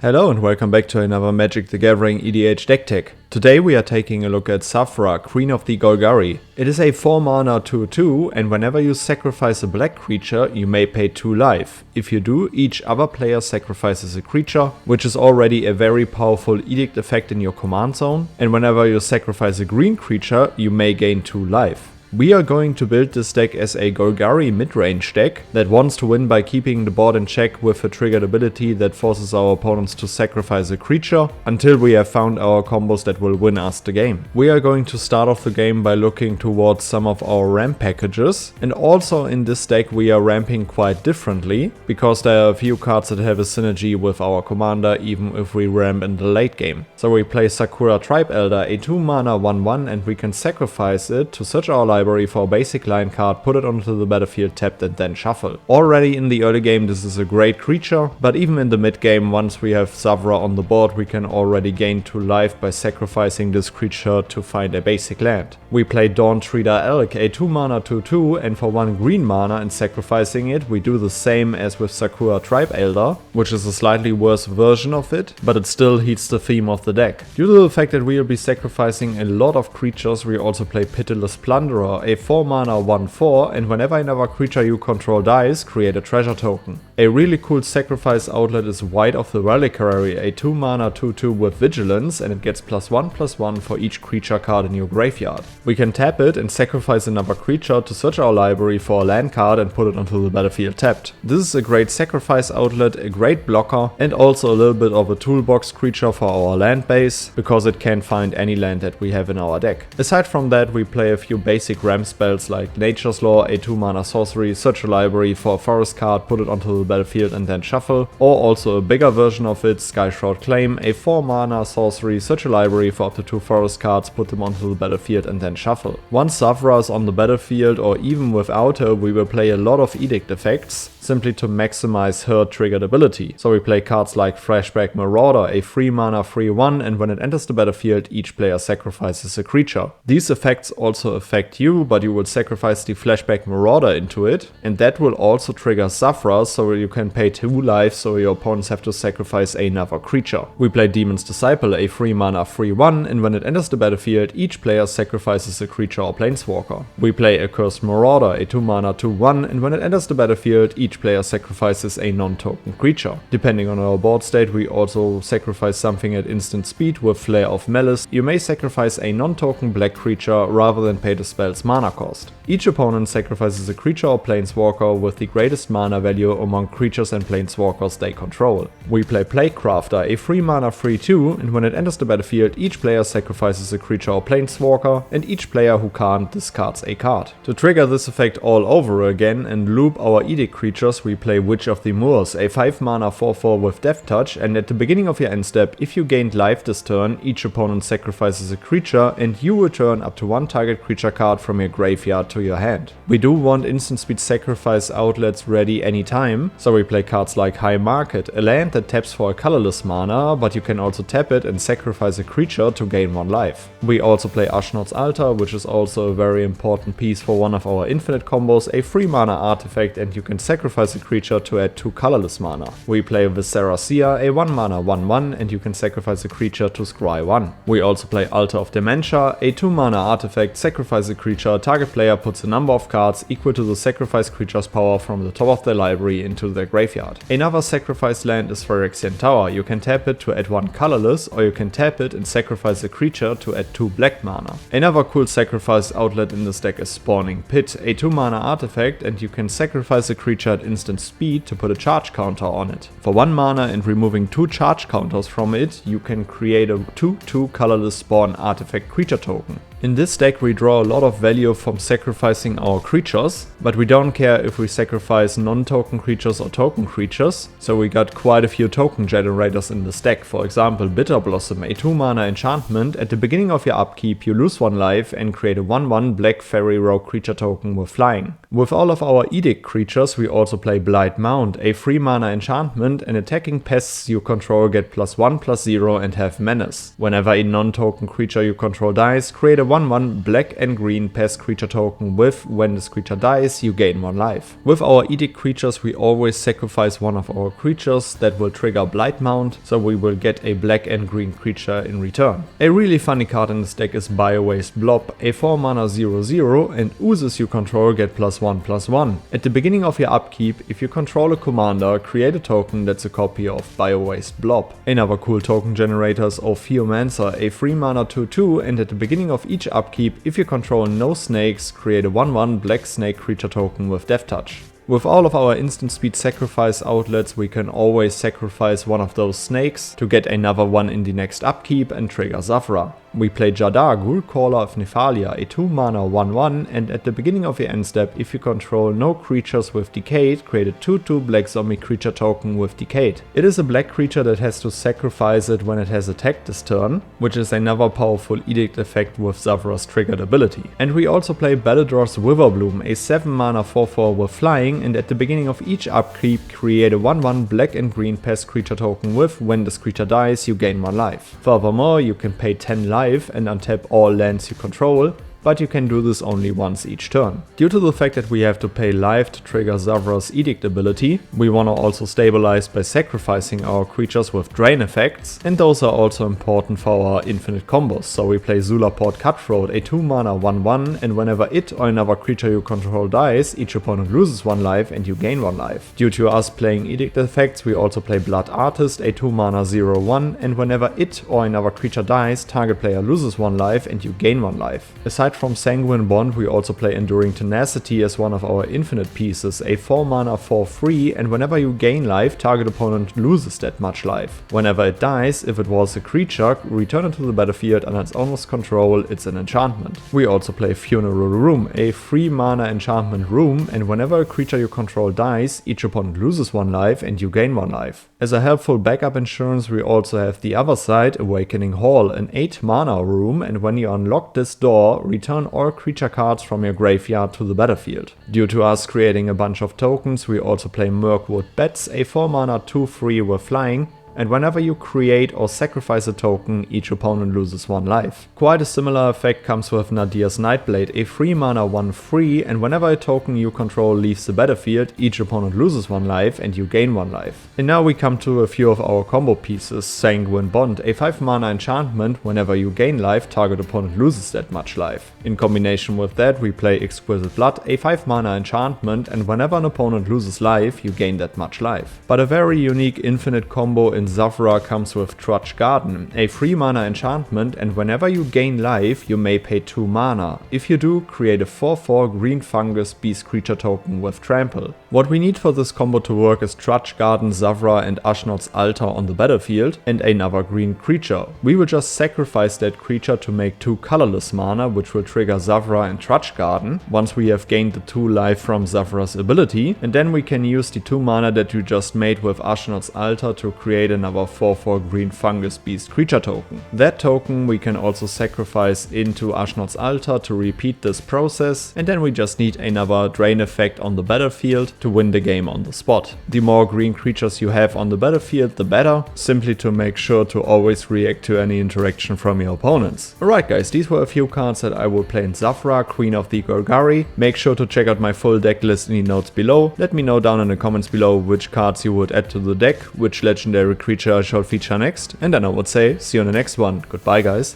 Hello and welcome back to another Magic the Gathering EDH deck tech. Today we are taking a look at Savra, Queen of the Golgari. It is a 4 mana 2/2 and whenever you sacrifice a black creature you may pay 2 life. If you do, each other player sacrifices a creature, which is already a very powerful edict effect in your command zone, and whenever you sacrifice a green creature you may gain 2 life. We are going to build this deck as a Golgari mid-range deck that wants to win by keeping the board in check with a triggered ability that forces our opponents to sacrifice a creature until we have found our combos that will win us the game. We are going to start off the game by looking towards some of our ramp packages, and also in this deck we are ramping quite differently because there are a few cards that have a synergy with our commander even if we ramp in the late game. So we play Sakura Tribe Elder, a 2 mana 1/1, and we can sacrifice it to search our library for a basic line card, put it onto the battlefield tapped and then shuffle. Already in the early game this is a great creature, but even in the mid game once we have Savra on the board we can already gain 2 life by sacrificing this creature to find a basic land. We play Dawn-Treader Elk, a 2 mana 2/2, and for 1 green mana and sacrificing it we do the same as with Sakura Tribe Elder, which is a slightly worse version of it, but it still heats the theme of the deck. Due to the fact that we will be sacrificing a lot of creatures, we also play Pitiless Plunderer, a 4 mana 1/4, and whenever another creature you control dies, create a treasure token. A really cool sacrifice outlet is White of the Reliquary, a 2 mana 2/2 with Vigilance, and it gets +1/+1 for each creature card in your graveyard. We can tap it and sacrifice another creature to search our library for a land card and put it onto the battlefield tapped. This is a great sacrifice outlet, a great blocker, and also a little bit of a toolbox creature for our land base, because it can find any land that we have in our deck. Aside from that, we play a few basic ramp spells like Nature's Law, a 2 mana sorcery, search a library for a forest card, put it onto the battlefield and then shuffle, or also a bigger version of it, Skyshroud Claim, a 4 mana sorcery, search a library for up to 2 forest cards, put them onto the battlefield and then shuffle. Once Savra is on the battlefield, or even without her, we will play a lot of edict effects, simply to maximize her triggered ability. So we play cards like Flashback Marauder, a 3 mana 3/1, and when it enters the battlefield each player sacrifices a creature. These effects also affect you, but you will sacrifice the Flashback Marauder into it, and that will also trigger Savra, so you can pay 2 life, so your opponents have to sacrifice another creature. We play Demon's Disciple, a 3 mana 3/1, and when it enters the battlefield each player sacrifices a creature or planeswalker. We play Accursed Marauder, a 2 mana 2/1, and when it enters the battlefield each player sacrifices a non-token creature. Depending on our board state we also sacrifice something at instant speed with Flare of Malice. You may sacrifice a non-token black creature rather than pay the spell's mana cost. Each opponent sacrifices a creature or planeswalker with the greatest mana value among creatures and planeswalkers they control. We play Plaguecrafter, a 3 mana 3/2, and when it enters the battlefield each player sacrifices a creature or planeswalker, and each player who can't discards a card. To trigger this effect all over again and loop our edict creatures, we play Witch of the Moors, a 5 mana 4/4 with Death Touch, and at the beginning of your end step, if you gained life this turn, each opponent sacrifices a creature and you return up to 1 target creature card from your graveyard to your hand. We do want instant speed sacrifice outlets ready anytime, so we play cards like High Market, a land that taps for a colorless mana, but you can also tap it and sacrifice a creature to gain 1 life. We also play Ashnod's Altar, which is also a very important piece for one of our infinite combos, a 3 mana artifact, and you can sacrifice a creature to add 2 colorless mana. We play Viscera Seer, a 1 mana 1/1, and you can sacrifice a creature to scry 1. We also play Altar of Dementia, a 2 mana artifact, sacrifice a creature, target player puts a number of cards equal to the sacrifice creature's power from the top of their library into their graveyard. Another sacrifice land is Phyrexian Tower. You can tap it to add 1 colorless, or you can tap it and sacrifice a creature to add 2 black mana. Another cool sacrifice outlet in this deck is Spawning Pit, a 2 mana artifact, and you can sacrifice a creature at instant speed to put a charge counter on it. For 1 mana and removing 2 charge counters from it, you can create a 2/2 colorless spawn artifact creature token. In this deck we draw a lot of value from sacrificing our creatures, but we don't care if we sacrifice non-token creatures or token creatures, so we got quite a few token generators in this deck. For example, Bitter Blossom, a 2 mana enchantment. At the beginning of your upkeep you lose 1 life and create a 1/1 black fairy rogue creature token with flying. With all of our edict creatures we also play Blight Mound, a 3 mana enchantment, and attacking pests you control get +1/+0 and have menace. Whenever a non-token creature you control dies, create a 1/1 black and green pest creature token with when this creature dies, you gain 1 life. With our Edict creatures, we always sacrifice one of our creatures that will trigger Blight Mount, so we will get a black and green creature in return. A really funny card in this deck is Biowaste Blob, a 4 mana 0/0, and oozes you control get +1/+1. At the beginning of your upkeep, if you control a commander, create a token that's a copy of Biowaste Blob. Another cool token generator is Ophiomancer, a 3 mana 2/2, and at the beginning of each upkeep, if you control no snakes, create a 1/1 black snake creature token with Death Touch. With all of our instant speed sacrifice outlets, we can always sacrifice one of those snakes to get another one in the next upkeep and trigger Savra. We play Jadar, Ghoulcaller of Nephalia, a 2 mana 1/1, and at the beginning of your end step, if you control no creatures with Decayed, create a 2/2 black zombie creature token with Decayed. It is a black creature that has to sacrifice it when it has attacked this turn, which is another powerful Edict effect with Savra's triggered ability. And we also play Balador's Witherbloom, a 7 mana 4/4 with flying, and at the beginning of each upkeep, create a 1/1 black and green pest creature token with when this creature dies, you gain 1 life. Furthermore, you can pay 10 life and untap all lands you control, but you can do this only once each turn. Due to the fact that we have to pay life to trigger Savra's Edict ability, we wanna also stabilize by sacrificing our creatures with drain effects, and those are also important for our infinite combos. So we play Zulaport Cutthroat, a 2 mana 1/1, and whenever it or another creature you control dies, each opponent loses 1 life and you gain 1 life. Due to us playing Edict effects, we also play Blood Artist, a 2 mana 0/1, and whenever it or another creature dies, target player loses 1 life and you gain 1 life. Aside from Sanguine Bond, we also play Enduring Tenacity as one of our infinite pieces, a 4 mana 4/3, and whenever you gain life, target opponent loses that much life. Whenever it dies, if it was a creature, return it to the battlefield under its owner's control, it's an enchantment. We also play Funeral Room, a 3 mana enchantment room, and whenever a creature you control dies, each opponent loses 1 life and you gain 1 life. As a helpful backup insurance, we also have the other side, Awakening Hall, an 8 mana room, and when you unlock this door, return all creature cards from your graveyard to the battlefield. Due to us creating a bunch of tokens, we also play Mirkwood Bats, a 4 mana 2/3 with flying, and whenever you create or sacrifice a token, each opponent loses 1 life. Quite a similar effect comes with Nadir's Nightblade, a 3 mana 1/3, and whenever a token you control leaves the battlefield, each opponent loses 1 life and you gain 1 life. And now we come to a few of our combo pieces. Sanguine Bond, a 5 mana enchantment, whenever you gain life, target opponent loses that much life. In combination with that, we play Exquisite Blood, a 5 mana enchantment, and whenever an opponent loses life, you gain that much life. But a very unique infinite combo in Savra comes with Trudge Garden, a 3 mana enchantment, and whenever you gain life, you may pay 2 mana. If you do, create a 4/4 green fungus beast creature token with Trample. What we need for this combo to work is Trudge Garden, Savra, and Ashnod's Altar on the battlefield, and another green creature. We will just sacrifice that creature to make 2 colorless mana, which will trigger Savra and Trudge Garden, once we have gained the 2 life from Savra's ability, and then we can use the 2 mana that you just made with Ashnod's Altar to create another 4/4 green fungus beast creature token. That token we can also sacrifice into Ashnod's Altar to repeat this process, and then we just need another drain effect on the battlefield to win the game on the spot. The more green creatures you have on the battlefield, the better, simply to make sure to always react to any interaction from your opponents. Alright guys, these were a few cards that I will play in Savra, Queen of the Golgari. Make sure to check out my full deck list in the notes below. Let me know down in the comments below which cards you would add to the deck, which legendary creature shall feature next, and then I would say see you on the next one. Goodbye guys.